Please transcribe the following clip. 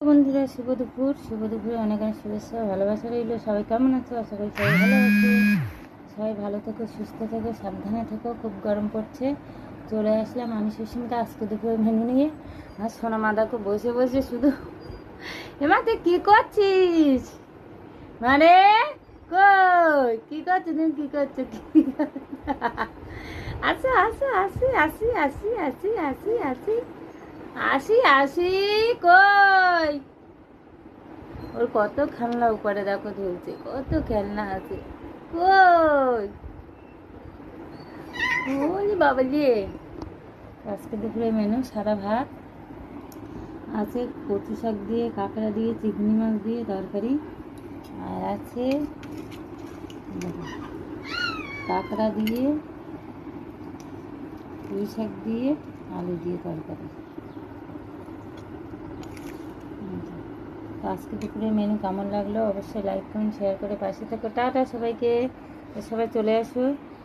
বন্ধুরা, শুভ দুপুরে অনেক অনেক শুভেচ্ছা ভালোবাসা রইল। সবাই কেমন আছো? আশা করি সবাই ভালো আছে। সবাই ভালো থেকো, সুস্থ থেকো, সাবধানে থেকো। খুব গরম পড়ছে। চলে আসলাম আমি সুস্মিতা আজকে দুপুরে মেনু নিয়ে। আর সোনা মাদাকে বসে বসে শুধু এমা তুই কী করছিস? মানে কই কী করছো? তুমি কী করছো? আসো আসো আসি আসি আসি আসি আসি আসি আসি আসি কই ওর কত খেলনা উপরে দেখো ঝুলছে, কত খেলনা আছে। কই ওই বাবা দিয়ে আজকে দুপুরে মেনু সাদা ভাত আছে, কচু শাক দিয়ে, কাঁকড়া দিয়ে, চিংড়ি মাছ দিয়ে তরকারি, আর আছে কাঁকড়া দিয়ে, পুঁই শাক দিয়ে, আলু দিয়ে তরকারি। তো আজকে দুপুরে মেনু কেমন লাগলো অবশ্যই লাইক কমেন্ট শেয়ার করে পাশে থেকো। টাটা সবাইকে, সবাই চলে আসো।